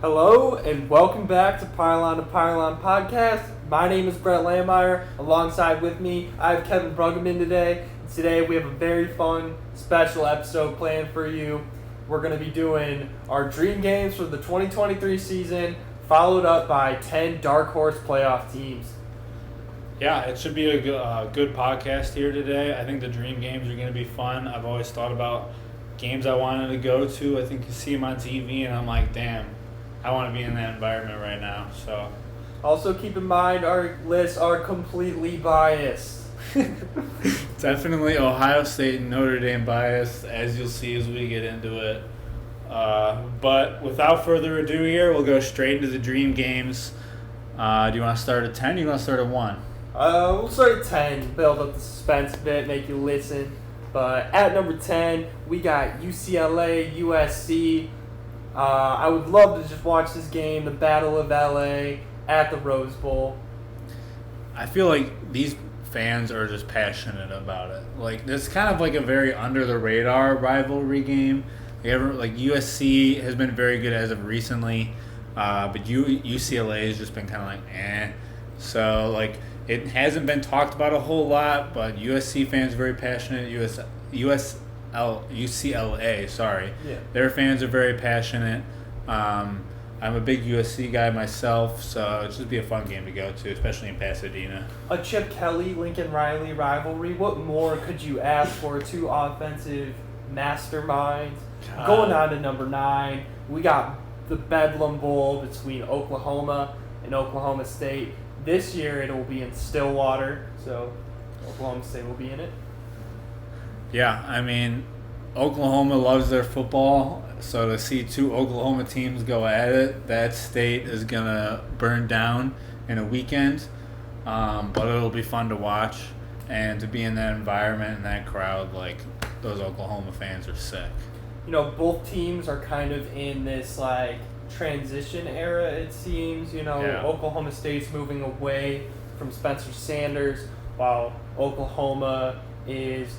Hello and welcome back to Pylon2Pylon podcast. My name is Brett Lammeyer. Alongside with me, I have Kevin Bruggeman today. Today we have a very fun, special episode planned for you. We're going to be doing our dream games for the 2023 season, followed up by 10 dark horse playoff teams. Yeah, it should be a good podcast here today. I think the dream games are going to be fun. I've always thought about games I wanted to go to. I think you see them on TV, and I'm like, damn, I want to be in that environment right now. So, also keep in mind our lists are completely biased. Definitely Ohio State and Notre Dame biased, as you'll see as we get into it. But without further ado here, we'll go straight into the dream games. Do you want to start at 10 or do you want to start at 1? We'll start at 10, build up the suspense a bit, make you listen. But at number 10, we got UCLA, USC. I would love to just watch this game, the Battle of LA at the Rose Bowl. I feel like these fans are just passionate about it. Like, this kind of like a very under the radar rivalry game. Like USC has been very good as of recently, but UCLA has just been kind of like eh. So like it hasn't been talked about a whole lot, but USC fans are very passionate. UCLA, sorry. Yeah. Their fans are very passionate. I'm a big USC guy myself, so it'll just be a fun game to go to, especially in Pasadena. A Chip Kelly, Lincoln Riley rivalry. What more could you ask for? Two offensive masterminds. Going on to number 9, we got the Bedlam Bowl between Oklahoma and Oklahoma State. This year it will be in Stillwater, so Oklahoma State will be in it. Yeah, I mean, Oklahoma loves their football, so to see two Oklahoma teams go at it, that state is going to burn down in a weekend, but it'll be fun to watch, and to be in that environment and that crowd, like, those Oklahoma fans are sick. You know, both teams are kind of in this, like, transition era, it seems. You know, Yeah. Oklahoma State's moving away from Spencer Sanders, while Oklahoma is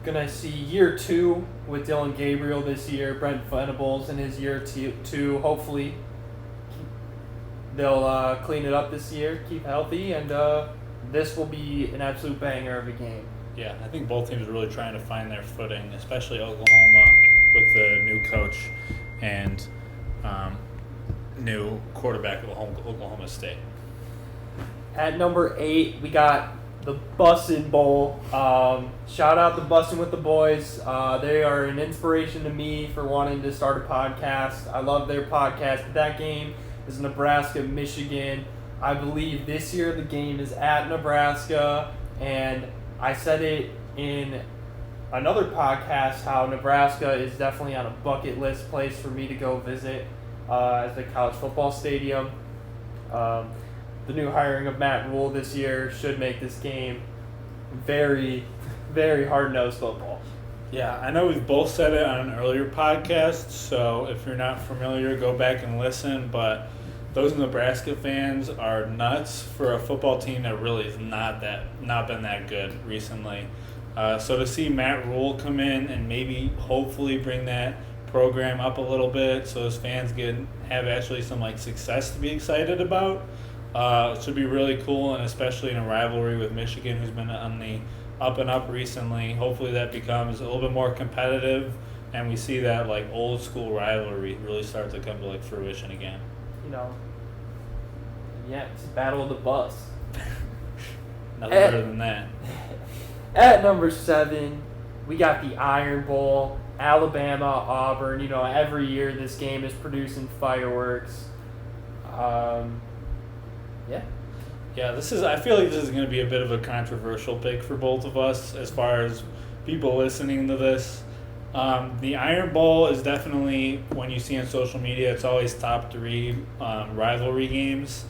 going to see year 2 with Dylan Gabriel this year, Brent Venables in his year 2. Hopefully, they'll clean it up this year, keep healthy, and this will be an absolute banger of a game. Yeah, I think both teams are really trying to find their footing, especially Oklahoma with the new coach and new quarterback of Oklahoma State. At number 8, we got the Bussin' Bowl. Shout out to Bussin' with the Boys. They are an inspiration to me for wanting to start a podcast. I love their podcast. That game is Nebraska-Michigan. I believe this year the game is at Nebraska, and I said it in another podcast how Nebraska is definitely on a bucket list place for me to go visit as the college football stadium. The new hiring of Matt Rule this year should make this game very, very hard-nosed football. Yeah, I know we've both said it on an earlier podcast, so if you're not familiar, go back and listen, but those Nebraska fans are nuts for a football team that really has not been that good recently. So to see Matt Rule come in and maybe hopefully bring that program up a little bit so his fans have actually some like success to be excited about, should be really cool, and especially in a rivalry with Michigan, who's been on the up and up recently. Hopefully that becomes a little bit more competitive, and we see that like old school rivalry really start to come to like fruition again. You know, yeah, it's a battle of the bus. Nothing better than that. At number 7, we got the Iron Bowl, Alabama, Auburn. You know, every year this game is producing fireworks. Yeah. Yeah, I feel like this is going to be a bit of a controversial pick for both of us as far as people listening to this. The Iron Bowl is definitely, when you see on social media, it's always top 3 rivalry games.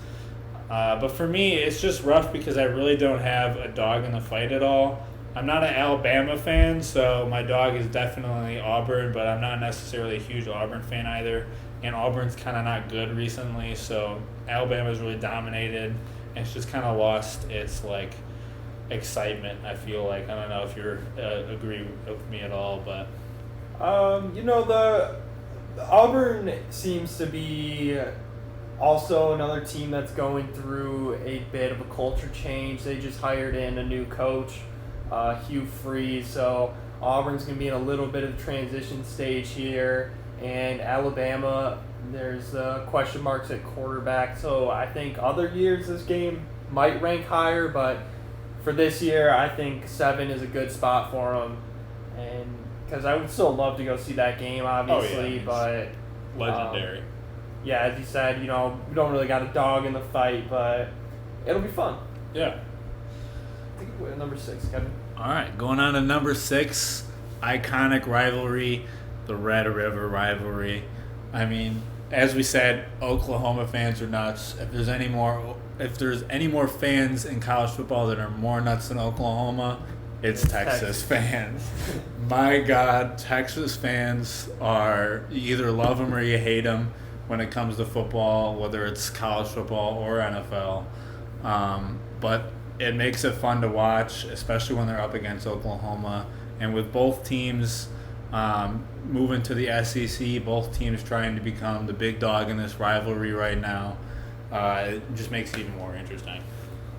But for me, it's just rough because I really don't have a dog in the fight at all. I'm not an Alabama fan, so my dog is definitely Auburn, but I'm not necessarily a huge Auburn fan either. And Auburn's kind of not good recently, so Alabama's really dominated, and it's just kind of lost its like excitement. I feel like, I don't know if you agree with me at all, but You know, the Auburn seems to be also another team that's going through a bit of a culture change. They just hired in a new coach, Hugh Freeze, so Auburn's going to be in a little bit of a transition stage here. And Alabama, there's question marks at quarterback. So I think other years this game might rank higher, but for this year, I think 7 is a good spot for them. And because I would still love to go see that game, obviously, but legendary. Yeah, as you said, we don't really got a dog in the fight, but it'll be fun. Yeah. I think we're at number 6, Kevin. All right, going on to number 6, iconic rivalry, the Red River rivalry. I mean, as we said, Oklahoma fans are nuts. If there's any more fans in college football that are more nuts than Oklahoma, it's Texas fans. My God, Texas fans are, you either love them or you hate them when it comes to football, whether it's college football or NFL. But it makes it fun to watch, especially when they're up against Oklahoma. And with both teams moving to the SEC, both teams trying to become the big dog in this rivalry right now, it just makes it even more interesting.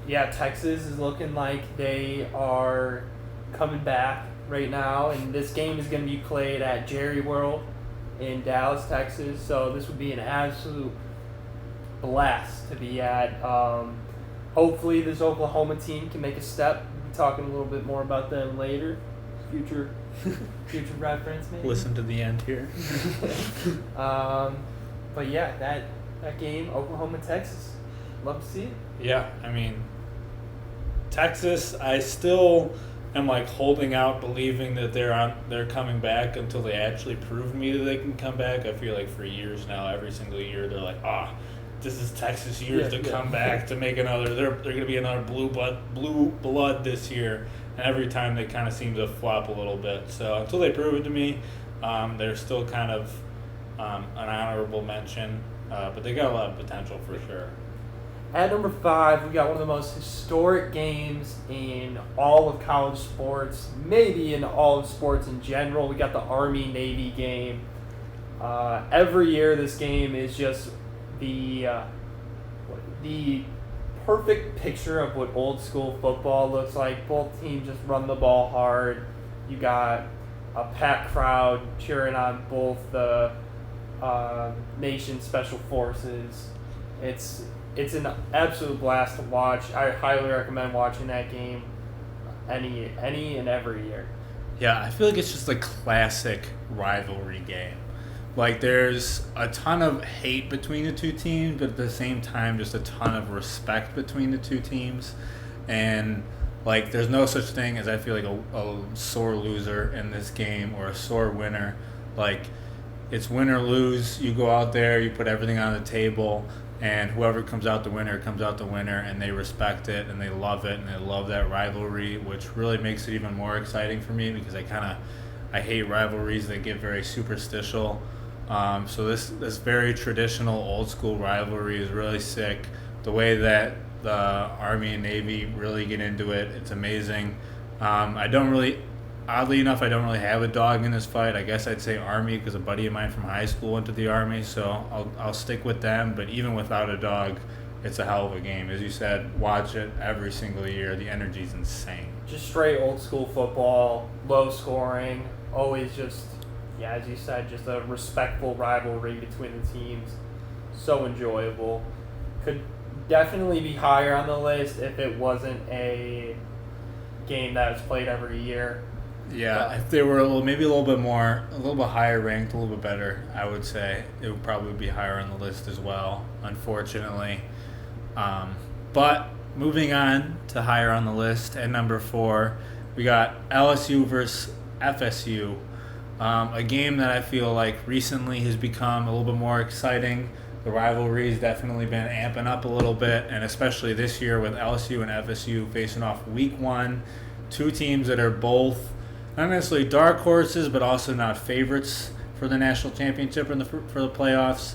Yeah, Texas is looking like they are coming back right now, and this game is going to be played at Jerry World in Dallas, Texas, so this would be an absolute blast to be at. Hopefully this Oklahoma team can make a step. We'll be talking a little bit more about them later. Future reference, maybe. Listen to the end here. But yeah, that game, Oklahoma, Texas, love to see it. Yeah, I mean, Texas, I still am holding out, believing that they're coming back until they actually prove me that they can come back. I feel like for years now, every single year, they're like, this is Texas years to come back to make another. They're going to be another blue blood this year, and every time they kind of seem to flop a little bit. So until they prove it to me, they're still kind of an honorable mention, but they got a lot of potential for sure. At number 5, we got one of the most historic games in all of college sports, maybe in all of sports in general. We got the Army-Navy game. Every year this game is just the perfect picture of what old school football looks like. Both teams just run the ball hard. You got a packed crowd cheering on both the nation's special forces. It's an absolute blast to watch. I highly recommend watching that game any and every year. Yeah, I feel like it's just a classic rivalry game. There's a ton of hate between the two teams, but at the same time, just a ton of respect between the two teams. And, there's no such thing as, I feel like, a sore loser in this game or a sore winner. It's win or lose. You go out there, you put everything on the table, and whoever comes out the winner comes out the winner, and they respect it, and they love it, and they love that rivalry, which really makes it even more exciting for me because I hate rivalries that get very superstitial. So this very traditional old school rivalry is really sick. The way that the Army and Navy really get into it, it's amazing. Oddly enough, I don't really have a dog in this fight. I guess I'd say Army because a buddy of mine from high school went to the Army, so I'll stick with them. But even without a dog, it's a hell of a game. As you said, watch it every single year. The energy's insane. Just straight old school football, low scoring, always just, as you said, just a respectful rivalry between the teams. So enjoyable. Could definitely be higher on the list if it wasn't a game that was played every year. Yeah, if they were maybe a little bit higher ranked, a little bit better, I would say it would probably be higher on the list as well, unfortunately. But moving on to higher on the list, at number 4, we got LSU versus FSU, a game that I feel like recently has become a little bit more exciting. The rivalry has definitely been amping up a little bit, and especially this year with LSU and FSU facing off week 1, two teams that are both not necessarily dark horses, but also not favorites for the national championship and for the playoffs.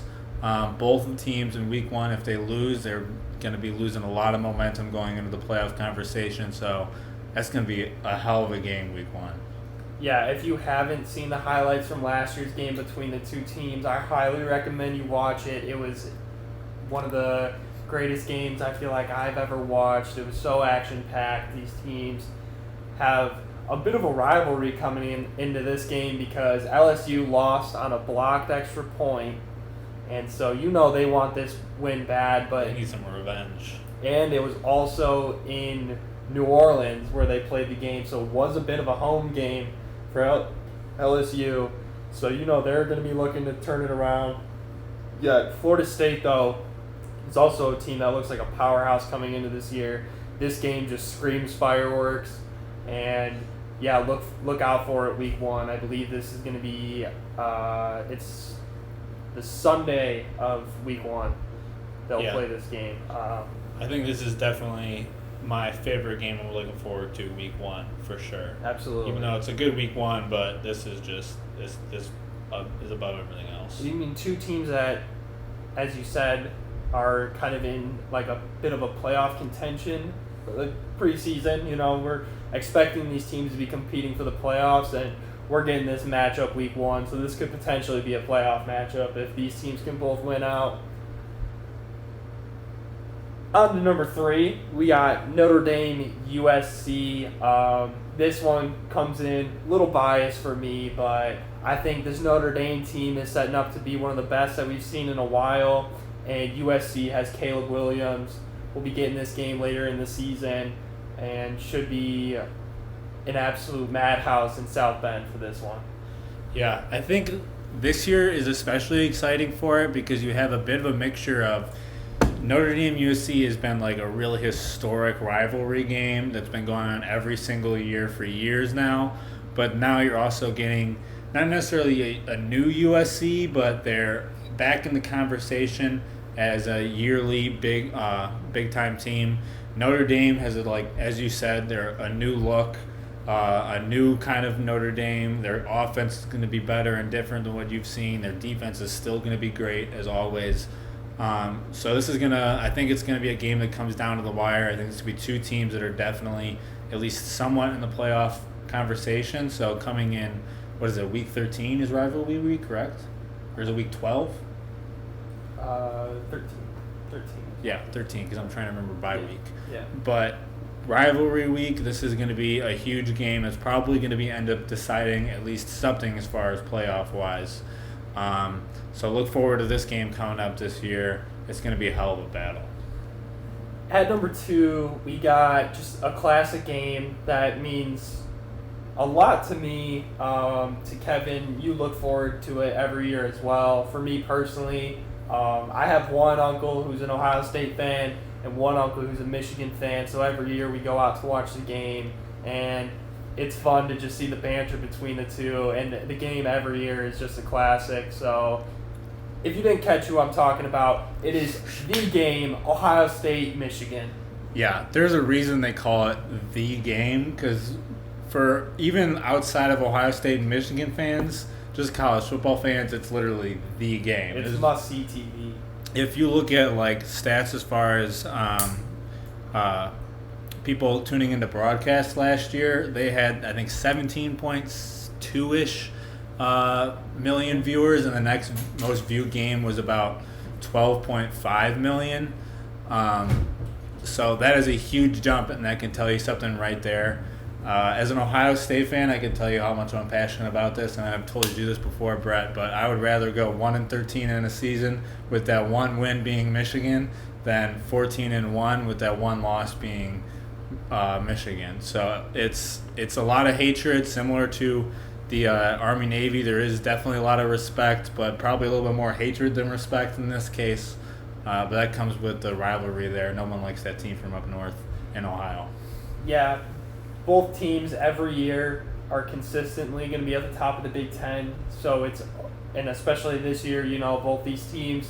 Both of the teams in week 1, if they lose, they're going to be losing a lot of momentum going into the playoff conversation. So that's going to be a hell of a game week 1. Yeah, if you haven't seen the highlights from last year's game between the two teams, I highly recommend you watch it. It was one of the greatest games I feel like I've ever watched. It was so action-packed. These teams have a bit of a rivalry coming into this game because LSU lost on a blocked extra point, and so they want this win bad. But They need some revenge. And it was also in New Orleans where they played the game, so it was a bit of a home game for LSU. So they're going to be looking to turn it around. Yeah, Florida State though is also a team that looks like a powerhouse coming into this year. This game just screams fireworks, and yeah, look out for it week 1. I believe this is going to be it's the Sunday of week 1. They'll play this game. I think this is definitely my favorite game I'm looking forward to week 1 for sure. Absolutely. Even though it's a good week 1, but this is just this is above everything else. You mean two teams that, as you said, are kind of in like a bit of a playoff contention for the preseason. We're expecting these teams to be competing for the playoffs, and we're getting this matchup week 1, so this could potentially be a playoff matchup if these teams can both win out. On to number 3, we got Notre Dame USC. This one comes in a little biased for me, but I think this Notre Dame team is setting up to be one of the best that we've seen in a while, and USC has Caleb Williams. We'll be getting this game later in the season, and should be an absolute madhouse in South Bend for this one. Yeah, I think this year is especially exciting for it because you have a bit of a mixture of Notre Dame USC has been like a really historic rivalry game that's been going on every single year for years now. But now you're also getting not necessarily a new USC, but they're back in the conversation as a yearly big time team. Notre Dame has as you said, they're a new look, a new kind of Notre Dame. Their offense is going to be better and different than what you've seen. Their defense is still going to be great as always. So this is I think it's gonna be a game that comes down to the wire. I think it's gonna be two teams that are definitely at least somewhat in the playoff conversation. So coming in, what is it? Week 13 is rivalry week, correct? Or is it week 12? 13. Yeah, 13 because I'm trying to remember bye week. Yeah. But rivalry week, this is going to be a huge game. It's probably going to end up deciding at least something as far as playoff wise. So look forward to this game coming up this year. It's going to be a hell of a battle. At number 2, we got just a classic game that means a lot to me. To Kevin, you look forward to it every year as well. For me personally, I have one uncle who's an Ohio State fan and one uncle who's a Michigan fan. So every year we go out to watch the game, and it's fun to just see the banter between the two. And the game every year is just a classic. So if you didn't catch who I'm talking about, it is the game, Ohio State, Michigan. Yeah, there's a reason they call it the game, because for even outside of Ohio State and Michigan fans, just college football fans, it's literally the game. It's must-see TV. If you look at stats as far as people tuning into broadcast last year, they had I think 17.2-ish million viewers, and the next most viewed game was about 12.5 million. So that is a huge jump, and that can tell you something right there. As an Ohio State fan, I can tell you how much I'm passionate about this, and I've told you this before, Brett, but I would rather go 1-13 in a season with that one win being Michigan than 14-1 with that one loss being Michigan. So it's a lot of hatred, similar to the Army-Navy. There is definitely a lot of respect, but probably a little bit more hatred than respect in this case. But that comes with the rivalry there. No one likes that team from up north in Ohio. Yeah, both teams every year are consistently going to be at the top of the Big Ten. So and especially this year, both these teams,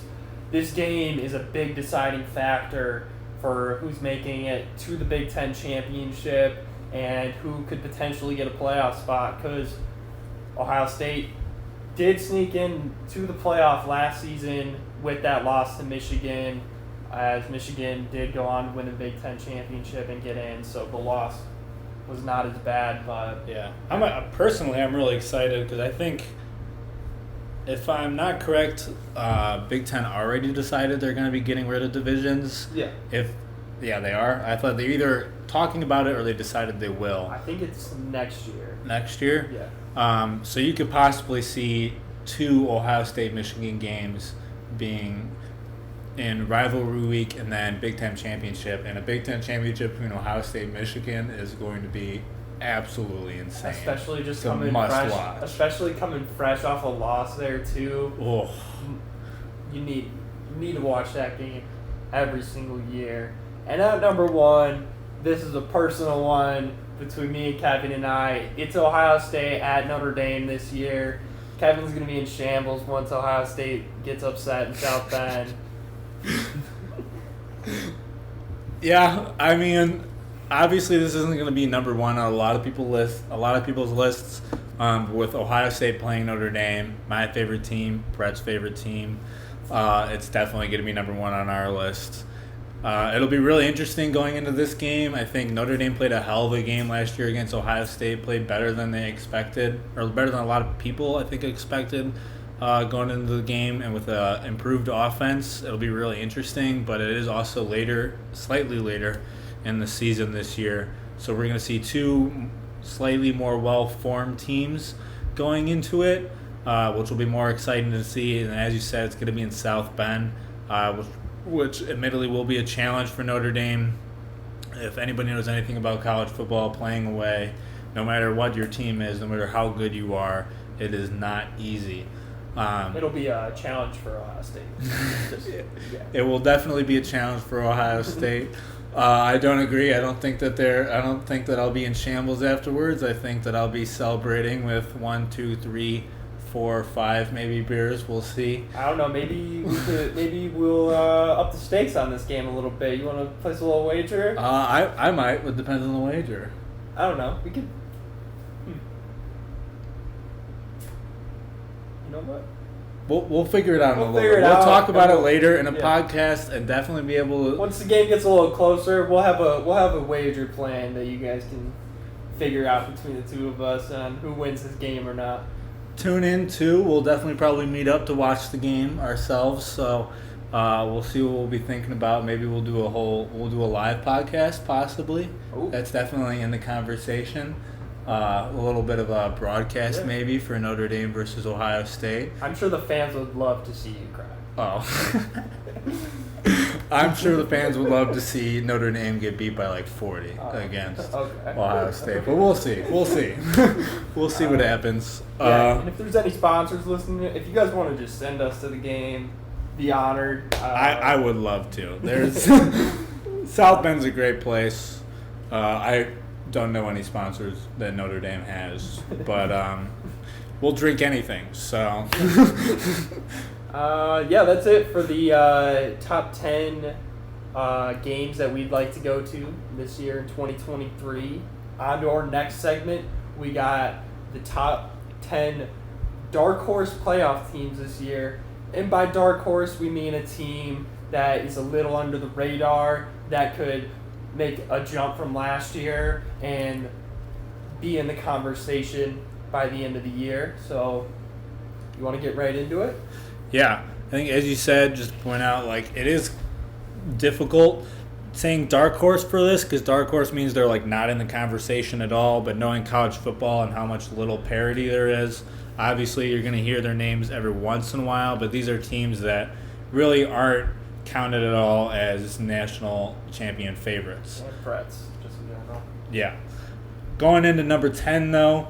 this game is a big deciding factor for who's making it to the Big Ten championship and who could potentially get a playoff spot, because Ohio State did sneak in to the playoff last season with that loss to Michigan, as Michigan did go on to win the Big Ten championship and get in. So the loss was not as bad, but yeah. I'm really excited because I think, if I'm not correct, Big Ten already decided they're going to be getting rid of divisions. Yeah. Yeah, they are. I thought they're either talking about it or they decided they will. I think it's next year. Next year? Yeah. So you could possibly see 2 Ohio State-Michigan games being in rivalry week and then Big Ten championship. And a Big Ten championship between Ohio State and Michigan is going to be absolutely insane. Especially just It's a coming must fresh. watch. Especially coming fresh off a loss there too. Oh. You need to watch that game every single year. And at number 1, this is a personal one between me and Kevin and I. It's Ohio State at Notre Dame this year. Kevin's going to be in shambles once Ohio State gets upset in South Bend. Yeah, I mean, obviously this isn't going to be number 1 on a lot of people's lists. With Ohio State playing Notre Dame, my favorite team, Brett's favorite team, it's definitely going to be number 1 on our list. It'll be really interesting going into this game. I think Notre Dame played a hell of a game last year against Ohio State, played better than they expected, or better than a lot of people, I think, expected going into the game. And with an improved offense, it'll be really interesting, but it is also slightly later in the season this year. So we're going to see 2 slightly more well-formed teams going into it, which will be more exciting to see. And as you said, it's going to be in South Bend, which admittedly will be a challenge for Notre Dame. If anybody knows anything about college football, playing away, no matter what your team is, no matter how good you are, it is not easy. It'll be a challenge for Ohio State. It will definitely be a challenge for Ohio State. I don't agree. I don't think that I'll be in shambles afterwards. I think that I'll be celebrating with 1, 2, 3, 4, 5 maybe beers. We'll see. I don't know. Maybe we'll up the stakes on this game a little bit. You want to place a little wager? I might. It depends on the wager. I don't know. We could. You know what? We'll figure it out. We'll we'll talk about it later in a podcast and definitely be able to. Once the game gets a little closer, we'll have a wager plan that you guys can figure out between the 2 of us on who wins this game or not. Tune in too. We'll definitely probably meet up to watch the game ourselves. So we'll see what we'll be thinking about. Maybe we'll do a live podcast possibly. Ooh. That's definitely in the conversation. A little bit of a broadcast maybe for Notre Dame versus Ohio State. I'm sure the fans would love to see you cry. Oh. I'm sure the fans would love to see Notre Dame get beat by like 40 against Ohio State. But we'll see. We'll see. We'll see what happens. And if there's any sponsors listening, if you guys want to just send us to the game, be honored. I would love to. There's South Bend's a great place. I don't know any sponsors that Notre Dame has, but we'll drink anything. So. That's it for the top 10 games that we'd like to go to this year in 2023. On to our next segment, we got the top 10 dark horse playoff teams this year. And by dark horse, we mean a team that is a little under the radar, that could make a jump from last year and be in the conversation by the end of the year. So, you want to get right into it? Yeah, I think as you said, just to point out, like, it is difficult saying dark horse for this because dark horse means they're like not in the conversation at all. But knowing college football and how much little parity there is, obviously you're going to hear their names every once in a while. But these are teams that really aren't counted at all as national champion favorites. And threats, just in general. Yeah. Going into number 10, though,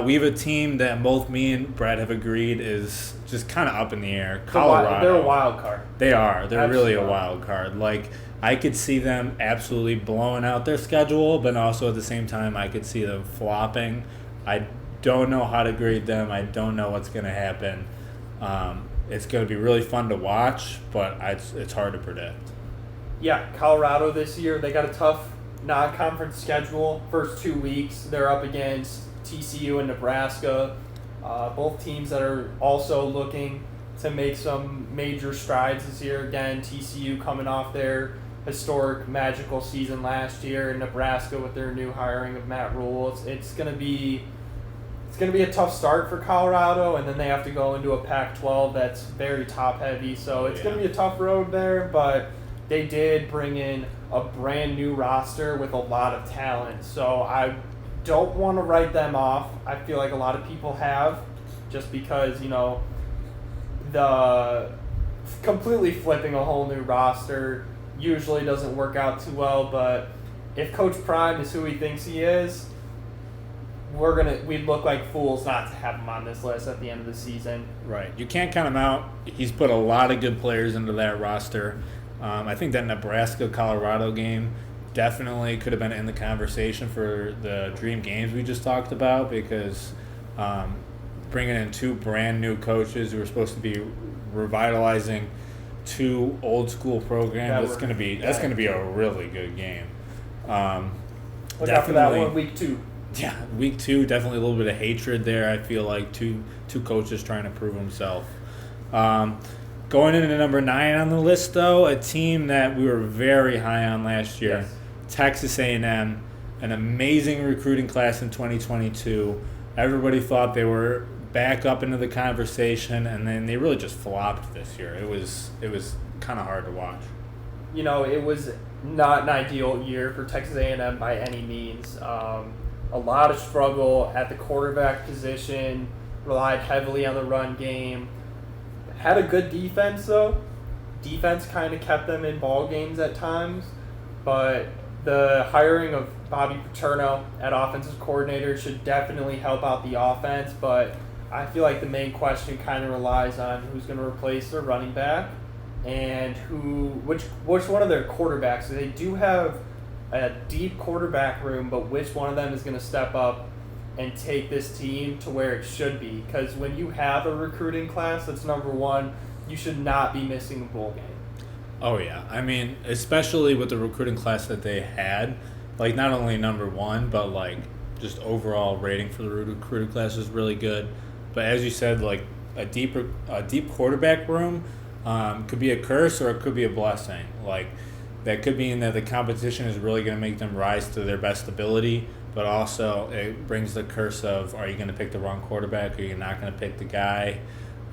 we have a team that both me and Brad have agreed is just kind of up in the air. Colorado. They're a wild card. They are. They're Absolutely. really a wild card. Like, I could see them absolutely blowing out their schedule, but also at the same time, I could see them flopping. I don't know how to grade them. I don't know what's going to happen. It's going to be really fun to watch, but it's hard to predict. Yeah, Colorado this year, they got a tough non-conference schedule. First 2 weeks, they're up against TCU and Nebraska, both teams that are also looking to make some major strides this year. Again, TCU coming off their historic, magical season last year in Nebraska with their new hiring of Matt Rule. It's gonna be a tough start for Colorado, and then they have to go into a Pac-12 that's very top-heavy. So it's going to be a tough road there, but they did bring in a brand new roster with a lot of talent. So I don't want to write them off. I feel like a lot of people have, just because, the completely flipping a whole new roster usually doesn't work out too well. But if Coach Prime is who he thinks he is, we'd look like fools not to have him on this list at the end of the season. Right. You can't count him out. He's put a lot of good players into that roster. I think that Nebraska-Colorado game definitely could have been in the conversation for the dream games we just talked about, because bringing in two brand new coaches who are supposed to be revitalizing two old school programs, that's going to be a really good game. Look out for that one, week 2. Yeah, week 2, definitely a little bit of hatred there. I feel like two coaches trying to prove himself. Going into number 9 on the list, though, a team that we were very high on last year, yes. Texas A&M, an amazing recruiting class in 2022. Everybody thought they were back up into the conversation, and then they really just flopped this year. It was kind of hard to watch. It was not an ideal year for Texas A&M by any means. A lot of struggle at the quarterback position, relied heavily on the run game. Had a good defense, though. Defense kind of kept them in ball games at times. But the hiring of Bobby Paterno at offensive coordinator should definitely help out the offense. But I feel like the main question kind of relies on who's going to replace their running back and which one of their quarterbacks. So they do have a deep quarterback room, but which one of them is going to step up and take this team to where it should be? Because when you have a recruiting class that's number 1, you should not be missing a bowl game. Oh, yeah. I mean, especially with the recruiting class that they had, like not only number 1, but like just overall rating for the recruiting class was really good. But as you said, like a deep quarterback room could be a curse or it could be a blessing. Like, that could mean that the competition is really going to make them rise to their best ability, but also it brings the curse of, are you going to pick the wrong quarterback? Are you not going to pick the guy?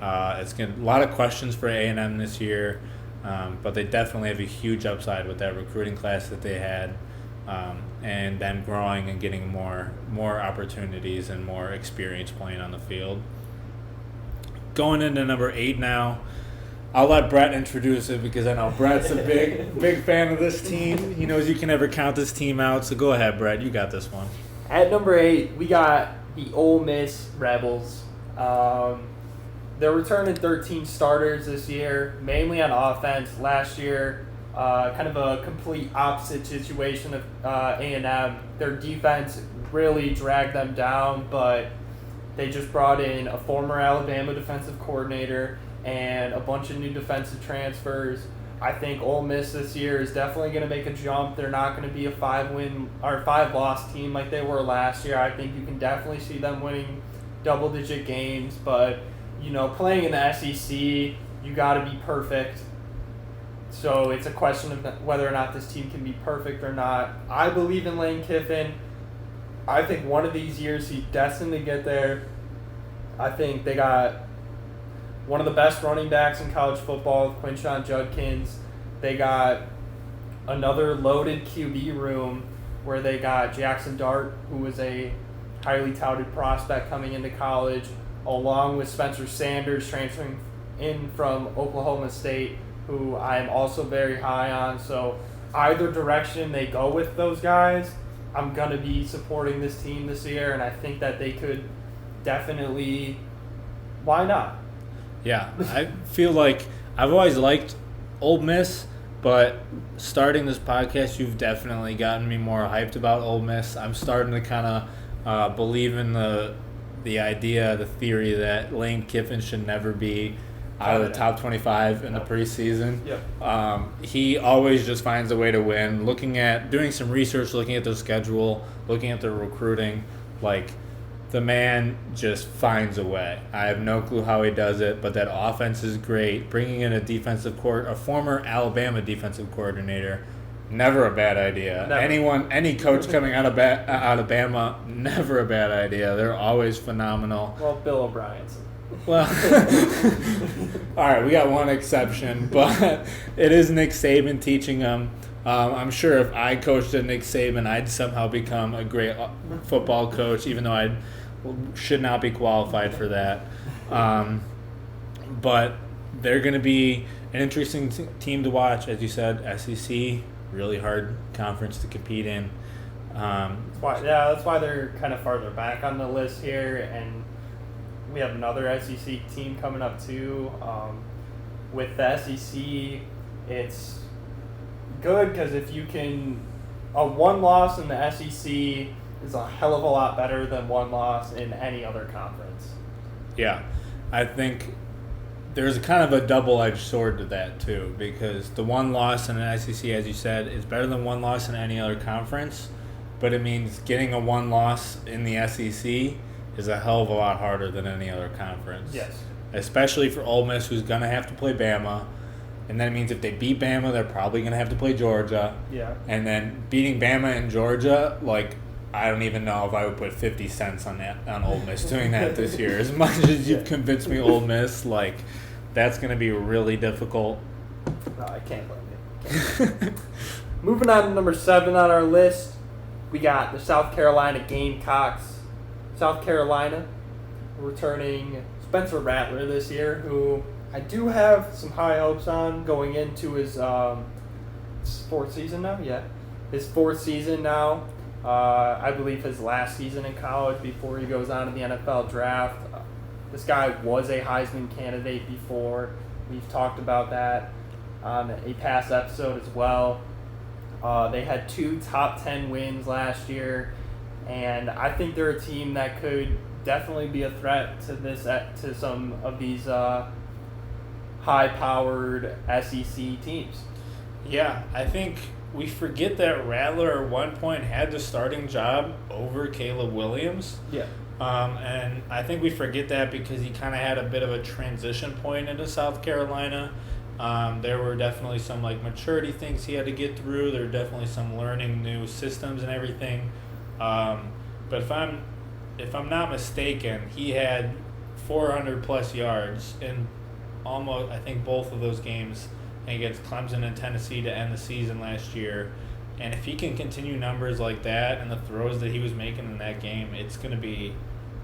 It's a lot of questions for A&M this year, but they definitely have a huge upside with that recruiting class that they had, and then growing and getting more opportunities and more experience playing on the field. Going into number 8 now. I'll let Brett introduce it because I know Brett's a big fan of this team. He knows you can never count this team out. So go ahead, Brett. You got this one. At number 8, we got the Ole Miss Rebels. They're returning 13 starters this year, mainly on offense. Last year, kind of a complete opposite situation of A&M. Their defense really dragged them down, but they just brought in a former Alabama defensive coordinator and a bunch of new defensive transfers. I think Ole Miss this year is definitely going to make a jump. They're not going to be a 5-win or 5-loss team like they were last year. I think you can definitely see them winning double-digit games, but playing in the SEC, you got to be perfect. So it's a question of whether or not this team can be perfect or not. I believe in Lane Kiffin. I think one of these years he's destined to get there. I think they got one of the best running backs in college football with Quinshon Judkins. They got another loaded QB room where they got Jackson Dart, who was a highly touted prospect coming into college, along with Spencer Sanders transferring in from Oklahoma State, who I am also very high on. So either direction they go with those guys, I'm going to be supporting this team this year, and I think that they could definitely, why not? Yeah, I feel like I've always liked Ole Miss, but starting this podcast, you've definitely gotten me more hyped about Ole Miss. I'm starting to kind of believe in the idea, the theory that Lane Kiffin should never be out of the top 25 in the preseason. Yep. He always just finds a way to win. Doing some research, looking at their schedule, looking at their recruiting, like, the man just finds a way. I have no clue how he does it, but that offense is great. Bringing in a former Alabama defensive coordinator never a bad idea. Never. Any coach coming out of Bama, never a bad idea. They're always phenomenal. Well, Bill O'Brien's. Well, all right, we got one exception, but it is Nick Saban teaching them. I'm sure if I coached at Nick Saban, I'd somehow become a great football coach, even though I should not be qualified for that. But they're going to be an interesting team to watch. As you said, SEC, really hard conference to compete in. That's why they're kind of farther back on the list here, and we have another SEC team coming up too. With the SEC, it's good because if you can, a one loss in the SEC is a hell of a lot better than one loss in any other conference. Yeah, I think there's a kind of a double-edged sword to that too, because the one loss in the SEC, as you said, is better than one loss in any other conference, but it means getting a one loss in the SEC is a hell of a lot harder than any other conference. Yes. Especially for Ole Miss, who's going to have to play Bama. And then it means if they beat Bama, they're probably going to have to play Georgia. Yeah. And then beating Bama and Georgia, I don't even know if I would put 50 cents on Ole Miss doing that this year. As much as you've convinced me Ole Miss, that's going to be really difficult. No, I can't blame you. Moving on to number 7 on our list, we got the South Carolina Gamecocks. South Carolina returning Spencer Rattler this year, who I do have some high hopes on going into his fourth season now. Yeah, his fourth season now. I believe his last season in college before he goes on to the NFL draft. This guy was a Heisman candidate before. We've talked about that on a past episode as well. They had 2 top 10 wins last year, and I think they're a team that could definitely be a threat to some of these high-powered SEC teams. Yeah, I think we forget that Rattler at one point had the starting job over Caleb Williams. Yeah. And I think we forget that because he kind of had a bit of a transition point into South Carolina. There were definitely some maturity things he had to get through. There were definitely some learning new systems and everything. But if I'm not mistaken, he had 400 plus yards in almost, I think, both of those games against Clemson and Tennessee to end the season last year. And if he can continue numbers like that and the throws that he was making in that game, it's going to be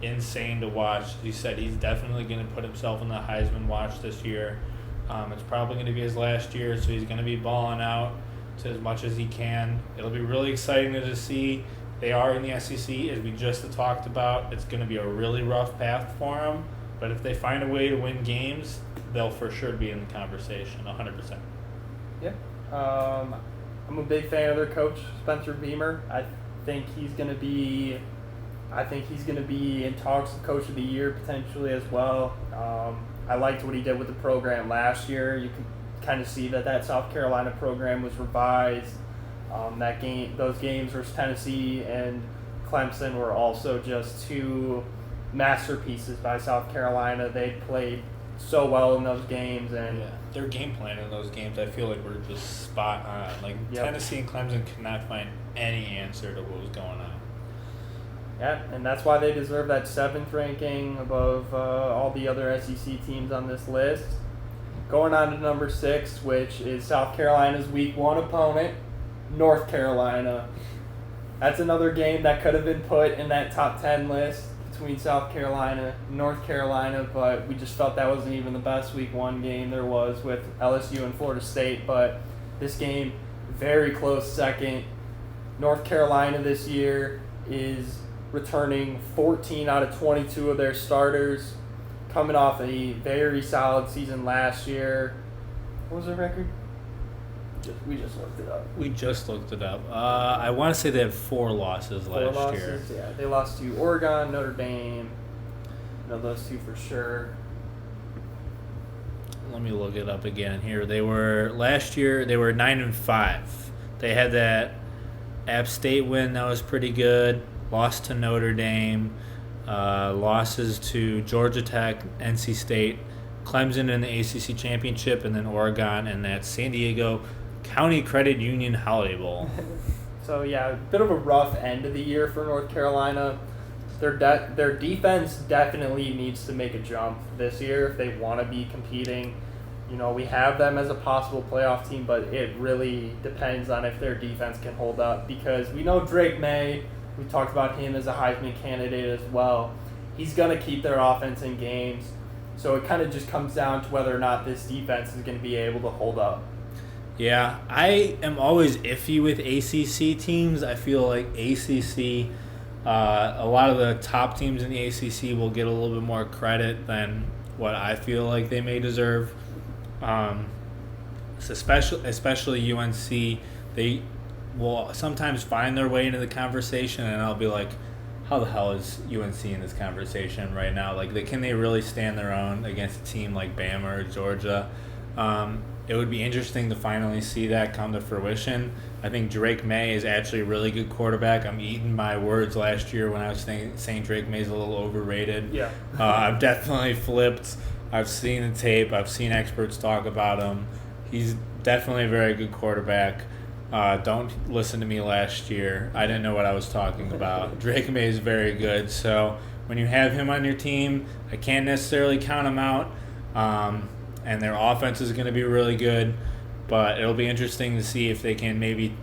insane to watch. He said he's definitely going to put himself in the Heisman watch this year. It's probably going to be his last year, so he's going to be balling out to as much as he can. It'll be really exciting to see. They are in the SEC, as we just talked about. It's going to be a really rough path for them, but if they find a way to win games, they'll for sure be in the conversation, 100%. Yeah. I'm a big fan of their coach, Spencer Beamer. I think he's going to be in talks of Coach of the Year potentially as well. I liked what he did with the program last year. You can kind of see that South Carolina program was revised. Those games versus Tennessee and Clemson were also just 2 masterpieces by South Carolina. They played so well in those games, and their game plan in those games, I feel like, were just spot on. Tennessee and Clemson could not find any answer to what was going on. Yeah, and that's why they deserve that 7th ranking above all the other SEC teams on this list. Going on to number 6, which is South Carolina's Week 1 opponent, North Carolina. That's another game that could have been put in that top 10 list between South Carolina and North Carolina, but we just felt that wasn't even the best Week 1 game there was with LSU and Florida State. But this game, very close second. North Carolina this year is returning 14 out of 22 of their starters, coming off a very solid season last year. What was their record? We just looked it up. I want to say they had 4 losses last year. Yeah. They lost to Oregon, Notre Dame. No, those 2 for sure. Let me look it up again here. Last year they were 9-5. They had that App State win that was pretty good. Lost to Notre Dame. Losses to Georgia Tech, NC State, Clemson in the ACC Championship, and then Oregon and that San Diego County Credit Union Holiday Bowl. So, yeah, a bit of a rough end of the year for North Carolina. Their defense definitely needs to make a jump this year if they want to be competing. You know, we have them as a possible playoff team, but it really depends on if their defense can hold up, because we know Drake May, we talked about him as a Heisman candidate as well. He's going to keep their offense in games. So it kind of just comes down to whether or not this defense is going to be able to hold up. Yeah, I am always iffy with ACC teams. I feel like ACC, a lot of the top teams in the ACC will get a little bit more credit than what I feel like they may deserve. Especially UNC, they will sometimes find their way into the conversation, and I'll be like, how the hell is UNC in this conversation right now? Like, can they really stand their own against a team like Bama or Georgia? It would be interesting to finally see that come to fruition. I think Drake May is actually a really good quarterback. I'm eating my words last year when I was saying Drake May is a little overrated. Yeah. I've definitely flipped. I've seen the tape. I've seen experts talk about him. He's definitely a very good quarterback. Don't listen to me last year. I didn't know what I was talking about. Drake May is very good. So when you have him on your team, I can't necessarily count him out. And their offense is going to be really good. But it'll be interesting to see if they can maybe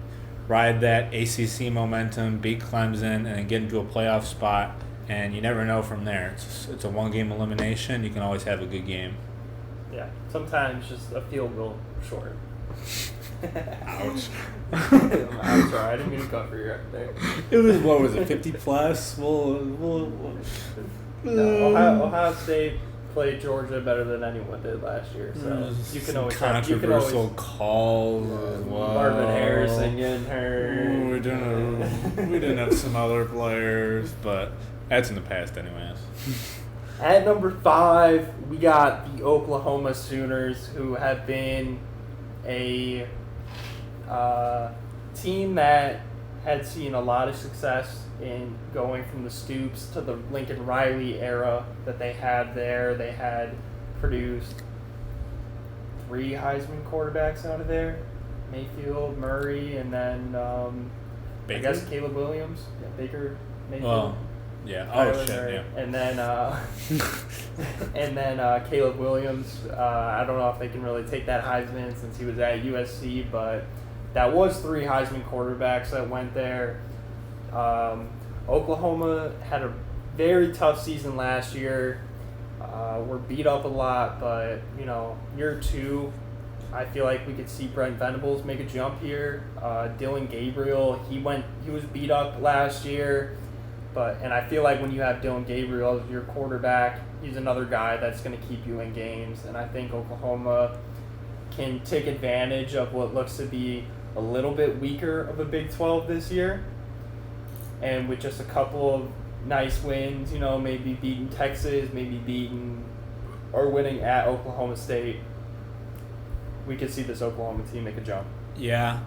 ride that ACC momentum, beat Clemson, and then get into a playoff spot. And you never know from there. It's a one-game elimination. You can always have a good game. Yeah, sometimes just a field goal short. Ouch. I'm sorry, I didn't mean to cover you right there. It was, what was it, 50 plus? No, Ohio State played Georgia better than anyone did last year, so you can always controversial calls. Marvin Harrison getting hurt. We didn't have some other players, but that's in the past, anyways. At number 5, we got the Oklahoma Sooners, who have been a team that had seen a lot of success in going from the Stoops to the Lincoln Riley era that they had there. They had produced 3 Heisman quarterbacks out of there. Mayfield, Murray, and then I guess Caleb Williams. Yeah, Baker Mayfield. Well, yeah. Tyler Oh, shit, Murray. yeah. And then Caleb Williams. I don't know if they can really take that Heisman since he was at USC, but that was 3 Heisman quarterbacks that went there. Oklahoma had a very tough season last year. Were beat up a lot, but year 2, I feel like we could see Brent Venables make a jump here. Dylan Gabriel, he was beat up last year, and I feel like when you have Dylan Gabriel as your quarterback, he's another guy that's going to keep you in games, and I think Oklahoma can take advantage of what looks to be a little bit weaker of a Big 12 this year. And with just a couple of nice wins, maybe beating Texas, maybe beating or winning at Oklahoma State, we could see this Oklahoma team make a jump. Yeah.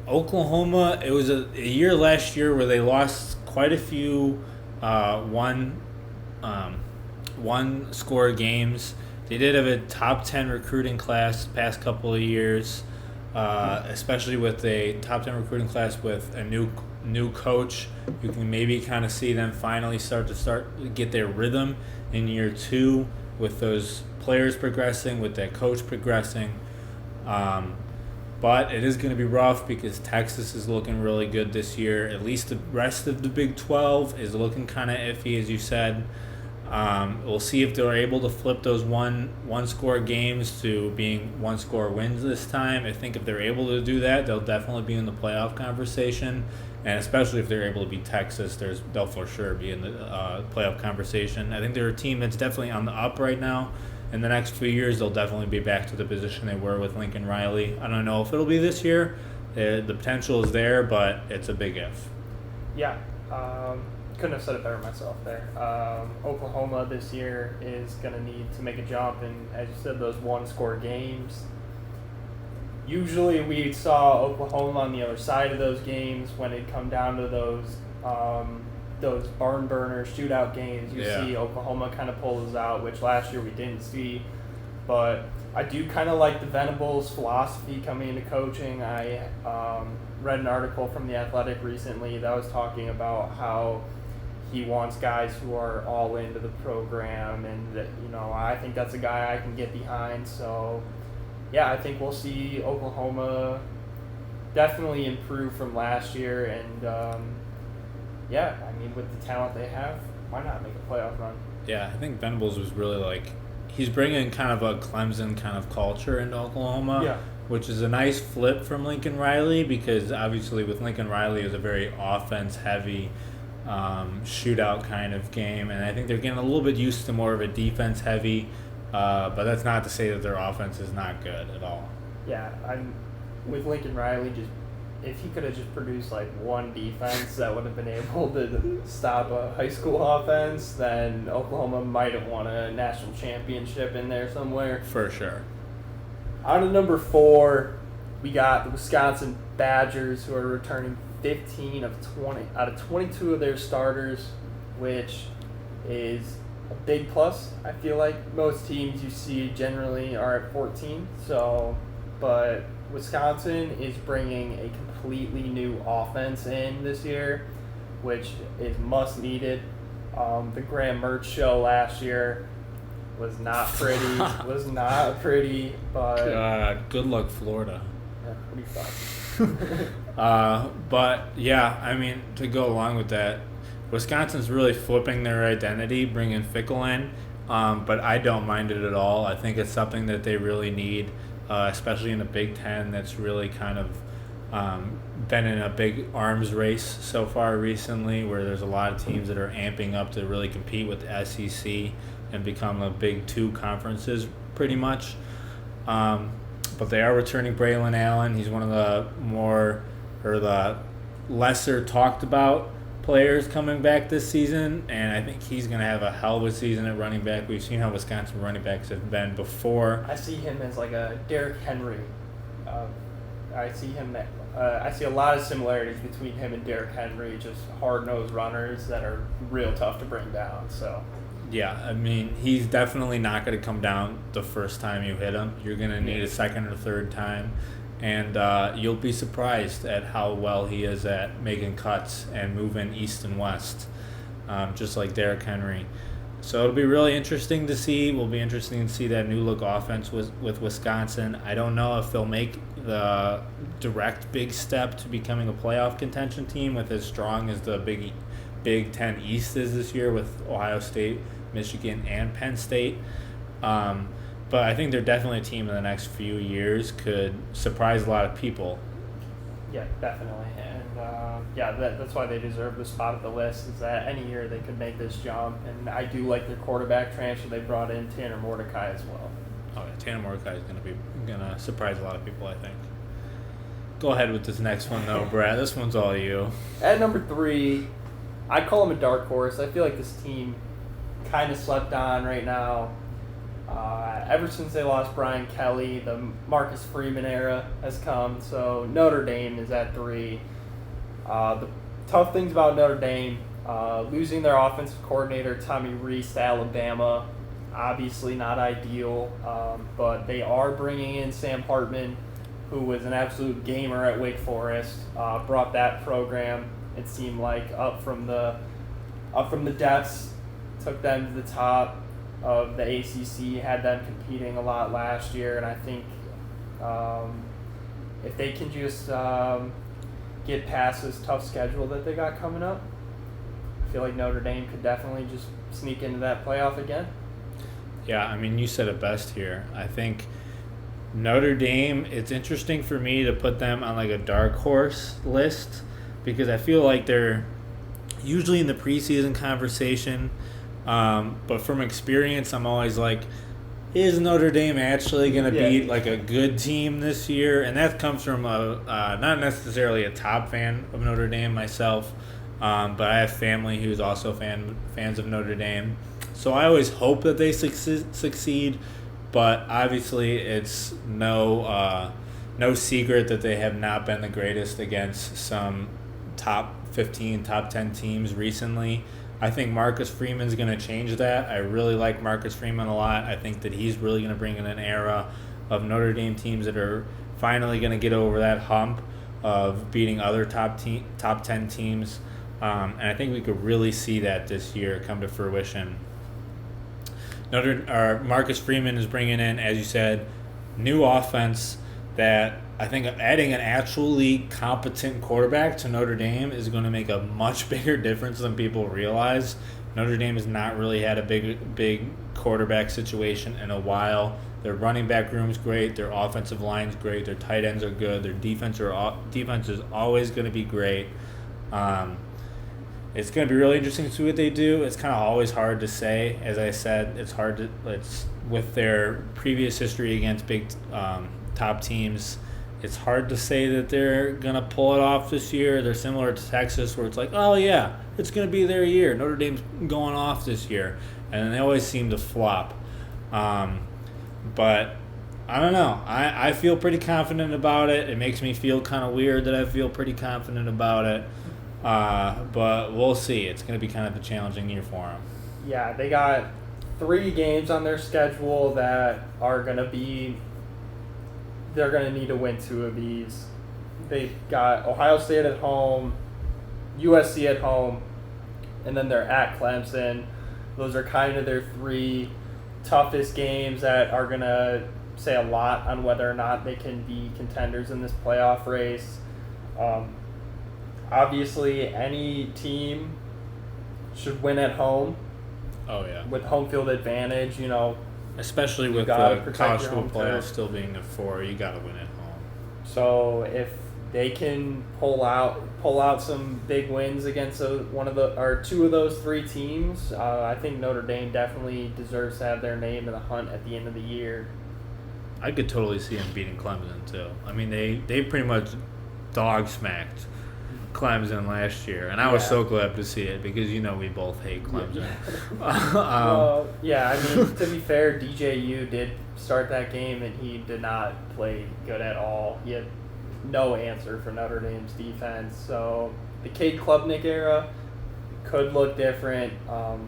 Oklahoma, it was a year last year where they lost quite a few one-score games. They did have a top 10 recruiting class the past couple of years, especially with a top 10 recruiting class with a new coach. You can maybe kind of see them finally start to get their rhythm in year 2 with those players progressing, with that coach progressing. But it is going to be rough because Texas is looking really good this year. At least the rest of the Big 12 is looking kind of iffy, as you said. We'll see if they're able to flip those one-score games to being one-score wins this time. I think if they're able to do that, they'll definitely be in the playoff conversation. And especially if they're able to beat Texas, they'll for sure be in the playoff conversation. I think they're a team that's definitely on the up right now. In the next few years, they'll definitely be back to the position they were with Lincoln Riley. I don't know if it'll be this year. The potential is there, but it's a big if. Yeah. Couldn't have said it better myself there. Oklahoma this year is going to need to make a jump, and as you said, those one-score games. Usually we saw Oklahoma on the other side of those games when it come down to those barn burner shootout games. You see Oklahoma kind of pull those out, which last year we didn't see. But I do kind of like the Venables philosophy coming into coaching. I read an article from The Athletic recently that was talking about how he wants guys who are all into the program, and that, I think that's a guy I can get behind. So, yeah, I think we'll see Oklahoma definitely improve from last year, and with the talent they have, why not make a playoff run? Yeah, I think Venables was really he's bringing kind of a Clemson kind of culture into Oklahoma. Yeah. Which is a nice flip from Lincoln Riley, because obviously with Lincoln Riley it was a very offense-heavy shootout kind of game, and I think they're getting a little bit used to more of a defense-heavy, but that's not to say that their offense is not good at all. Yeah, with Lincoln Riley, if he could have just produced one defense that would have been able to stop a high school offense, then Oklahoma might have won a national championship in there somewhere. For sure. On to number 4, we got the Wisconsin Badgers, who are returning 15 of 20 out of 22 of their starters, which is a big plus. I feel like most teams you see generally are at 14. But Wisconsin is bringing a completely new offense in this year, which is much needed. The Graham Mertz show last year was not pretty. But God, good luck, Florida. Yeah, what do you thought? But yeah, I mean, to go along with that, Wisconsin's really flipping their identity, bringing Fickle in. But I don't mind it at all. I think it's something that they really need, especially in the Big Ten. That's really kind of been in a big arms race so far recently, where there's a lot of teams that are amping up to really compete with the SEC and become a Big Two conferences pretty much. But they are returning Braylon Allen. He's one of the lesser talked about players coming back this season, and I think he's going to have a hell of a season at running back. We've seen how Wisconsin running backs have been before. I see him as a Derrick Henry. I see a lot of similarities between him and Derrick Henry, just hard-nosed runners that are real tough to bring down. So. Yeah, I mean, he's definitely not going to come down the first time you hit him. You're going to need a second or third time. And you'll be surprised at how well he is at making cuts and moving east and west, just like Derrick Henry. So it'll be really interesting to see. Will be interesting to see that new look offense with Wisconsin. I don't know if they'll make the direct big step to becoming a playoff contention team with as strong as the Big Ten East is this year with Ohio State, Michigan, and Penn State. But I think they're definitely a team in the next few years could surprise a lot of people. Yeah, definitely. And that's why they deserve the spot at the list, is that any year they could make this jump. And I do like their quarterback transfer. They brought in Tanner Mordecai as well. Oh, yeah, Tanner Mordecai is gonna surprise a lot of people, I think. Go ahead with this next one, though, Brad. This one's all you. At number 3, I call him a dark horse. I feel like this team kind of slept on right now. Ever since they lost Brian Kelly, the Marcus Freeman era has come. So Notre Dame is at 3. The tough things about Notre Dame, losing their offensive coordinator, Tommy Rees, to Alabama, obviously not ideal. But they are bringing in Sam Hartman, who was an absolute gamer at Wake Forest, brought that program, it seemed like, up from the depths, took them to the top of the ACC, had them competing a lot last year, and I think if they can just get past this tough schedule that they got coming up, I feel like Notre Dame could definitely just sneak into that playoff again. Yeah, I mean, you said it best here. I think Notre Dame, it's interesting for me to put them on a dark horse list, because I feel like they're usually in the preseason conversation. But from experience, I'm always like, is Notre Dame actually going to be a good team this year? And that comes from not necessarily a top fan of Notre Dame myself, but I have family who's also fans of Notre Dame. So I always hope that they succeed, but obviously it's no secret that they have not been the greatest against some top 15, top 10 teams recently. I think Marcus Freeman's going to change that. I really like Marcus Freeman a lot. I think that he's really going to bring in an era of Notre Dame teams that are finally going to get over that hump of beating other top 10 teams. And I think we could really see that this year come to fruition. Marcus Freeman is bringing in, as you said, new offense that I think adding an actually competent quarterback to Notre Dame is going to make a much bigger difference than people realize. Notre Dame has not really had a big quarterback situation in a while. Their running back room's great. Their offensive line's great. Their tight ends are good. Their defense is always going to be great. It's going to be really interesting to see what they do. It's kind of always hard to say. As I said, it's with their previous history against big top teams. It's hard to say that they're going to pull it off this year. They're similar to Texas, where it's like, oh yeah, it's going to be their year. Notre Dame's going off this year, and they always seem to flop. But I don't know. I feel pretty confident about it. It makes me feel kind of weird that I feel pretty confident about it. But we'll see. It's going to be kind of a challenging year for them. Yeah, they got 3 games on their schedule that are going to be – they're going to need to win 2 of these. They've got Ohio State at home, USC at home, and then they're at Clemson. Those are kind of their 3 toughest games that are going to say a lot on whether or not they can be contenders in this playoff race. Obviously, any team should win at home. Oh, yeah. With home field advantage, Especially with the college football playoffs still being at 4, you got to win at home. So if they can pull out some big wins against 2 of those 3 teams, I think Notre Dame definitely deserves to have their name in the hunt at the end of the year. I could totally see them beating Clemson too. I mean, they pretty much dog smacked Clemson last year, and I was so glad to see it because we both hate Clemson. To be fair, DJU did start that game, and he did not play good at all. He had no answer for Notre Dame's defense. So the Cade Klubnik era could look different.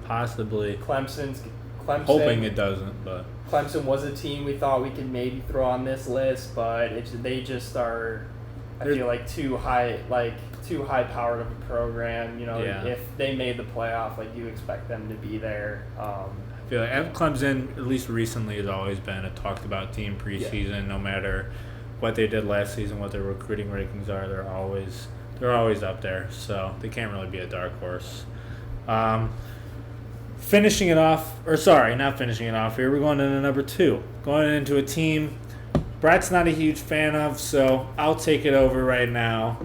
Possibly. Clemson. Hoping it doesn't, but Clemson was a team we thought we could maybe throw on this list, but they just are. I feel like too high powered of a program. If they made the playoff, you expect them to be there. I feel like Clemson, at least recently, has always been a talked about team preseason. Yeah. No matter what they did last season, what their recruiting rankings are, they're always up there. So they can't really be a dark horse. Finishing it off, not finishing it off here. We're going into number 2, going into a team Brett's not a huge fan of, so I'll take it over right now.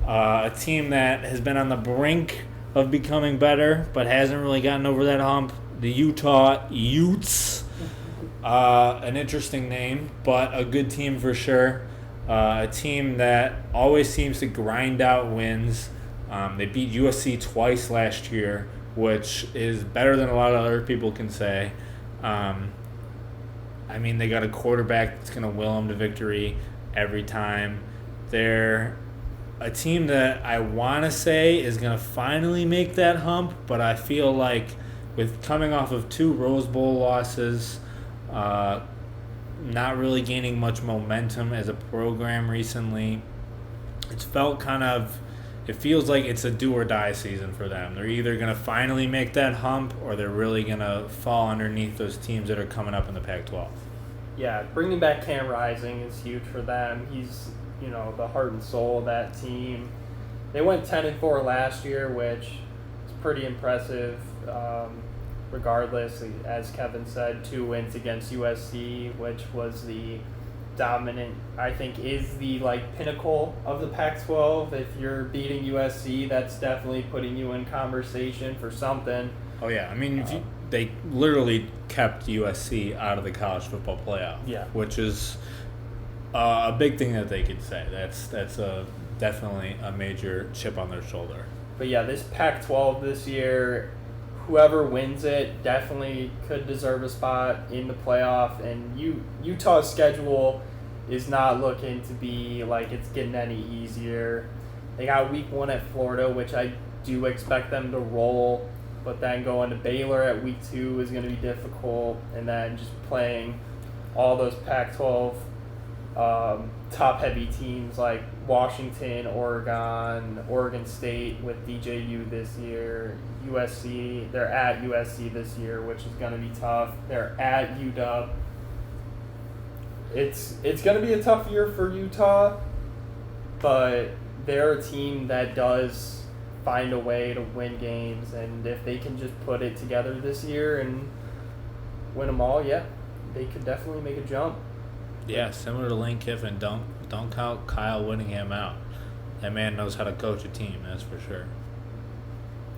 A team that has been on the brink of becoming better, but hasn't really gotten over that hump. The Utah Utes. An interesting name, but a good team for sure. A team that always seems to grind out wins. They beat USC twice last year, which is better than a lot of other people can say. They got a quarterback that's going to will them to victory every time. They're a team that I want to say is going to finally make that hump, but I feel like with coming off of 2 Rose Bowl losses, not really gaining much momentum as a program recently, it feels like it's a do-or-die season for them. They're either going to finally make that hump or they're really going to fall underneath those teams that are coming up in the Pac-12. Yeah, bringing back Cam Rising is huge for them. He's, the heart and soul of that team. They went 10-4 last year, which is pretty impressive. Regardless, as Kevin said, 2 wins against USC, which was the dominant, I think, is the pinnacle of the Pac-12. If you're beating USC, that's definitely putting you in conversation for something. Oh yeah, they literally kept USC out of the college football playoff. Yeah, which is a big thing that they could say. That's definitely a major chip on their shoulder. But yeah, this Pac-12 this year, whoever wins it definitely could deserve a spot in the playoff. And Utah's schedule is not looking to be like it's getting any easier. They got week 1 at Florida, which I do expect them to roll. but then going to Baylor at week 2 is going to be difficult, and then just playing all those Pac-12 top-heavy teams like Washington, Oregon State with DJU this year, USC. They're at USC this year, which is going to be tough. They're at UW. It's going to be a tough year for Utah, but they're a team that does find a way to win games, and if they can just put it together this year and win them all, yeah, they could definitely make a jump. Yeah, similar to Lane Kiffin, don't count Kyle Whittingham out. That man knows how to coach a team, that's for sure.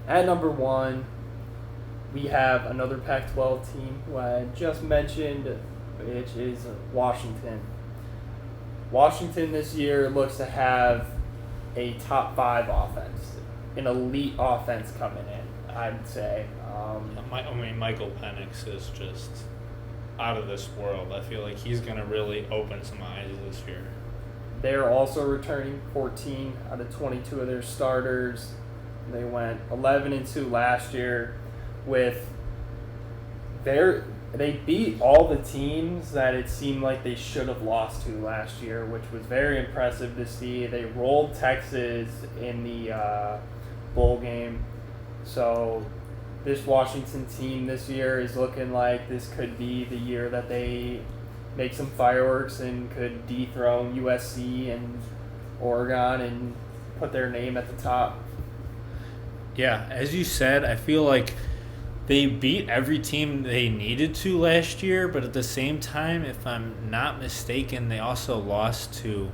At number 1, we have another Pac-12 team who I just mentioned, which is Washington. Washington this year looks to have a top 5 offense, an elite offense coming in, I'd say. Michael Penix is just out of this world. I feel like he's going to really open some eyes this year. They're also returning 14 out of 22 of their starters. They went 11-2 last year with they beat all the teams that it seemed like they should have lost to last year, which was very impressive to see. They rolled Texas in the bowl game. So this Washington team this year is looking like this could be the year that they make some fireworks and could dethrone USC and Oregon and put their name at the top. Yeah, as you said, I feel like they beat every team they needed to last year, but at the same time, if I'm not mistaken, they also lost to,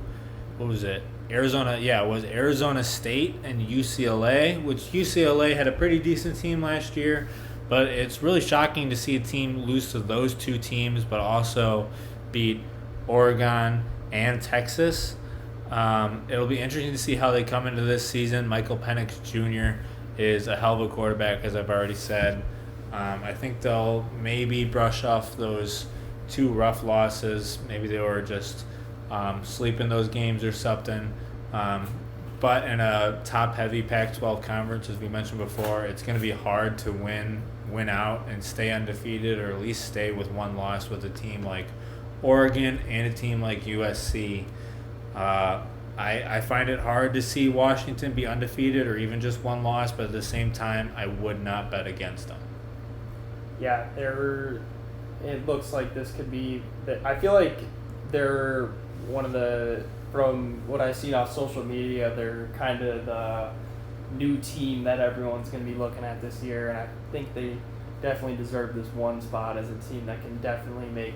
what was it? Arizona, yeah, it was Arizona State and UCLA, which UCLA had a pretty decent team last year, but it's really shocking to see a team lose to those two teams, but also beat Oregon and Texas. It'll be interesting to see how they come into this season. Michael Penix Jr. is a hell of a quarterback, as I've already said. I think they'll maybe brush off those 2 rough losses. Maybe they were just sleeping those games or something. But in a top-heavy Pac-12 conference, as we mentioned before, it's going to be hard to win out and stay undefeated, or at least stay with 1 loss with a team like Oregon and a team like USC. I find it hard to see Washington be undefeated or even just 1 loss, but at the same time, I would not bet against them. Yeah, it looks like this could be. I feel like they're one of the, from what I've seen off social media, they're kind of the new team that everyone's going to be looking at this year, and I think they definitely deserve this 1 spot as a team that can definitely make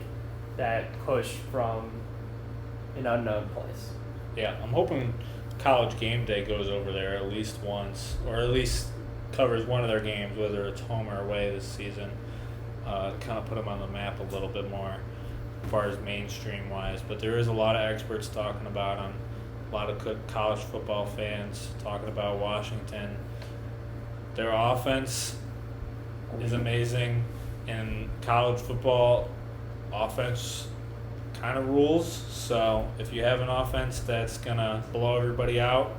that push from an unknown place. Yeah, I'm hoping College Game Day goes over there at least once, or at least covers one of their games, whether it's home or away this season. Kind of put them on the map a little bit more as far as mainstream-wise. But there is a lot of experts talking about them, a lot of college football fans talking about Washington. Their offense is amazing, and college football offense kind of rules. So if you have an offense that's going to blow everybody out,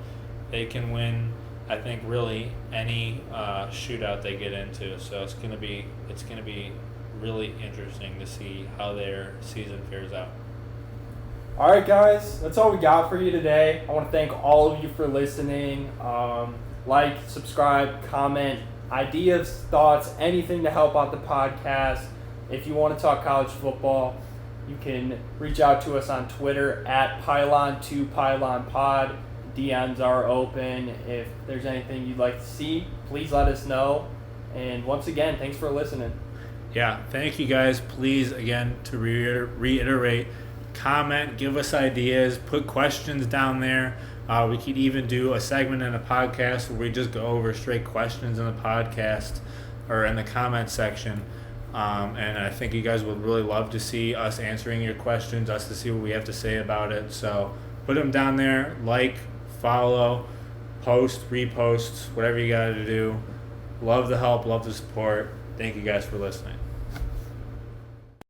they can win, I think, really any shootout they get into. So it's going to be really interesting to see how their season fares out. All right, guys, that's all we got for you today. I want to thank all of you for listening. Like, subscribe, comment, ideas, thoughts, anything to help out the podcast. If you want to talk college football, you can reach out to us on Twitter at Pylon2Pylon Pod. DMs are open. If there's anything you'd like to see, please let us know. And once again, thanks for listening. Yeah, thank you guys. Please, again, to reiterate, comment, give us ideas, put questions down there. We could even do a segment in a podcast where we just go over straight questions in the podcast or in the comment section. And I think you guys would really love to see us answering your questions, us to see what we have to say about it. So put them down there, like, follow, post, repost, whatever you got to do. Love the help, love the support. Thank you guys for listening.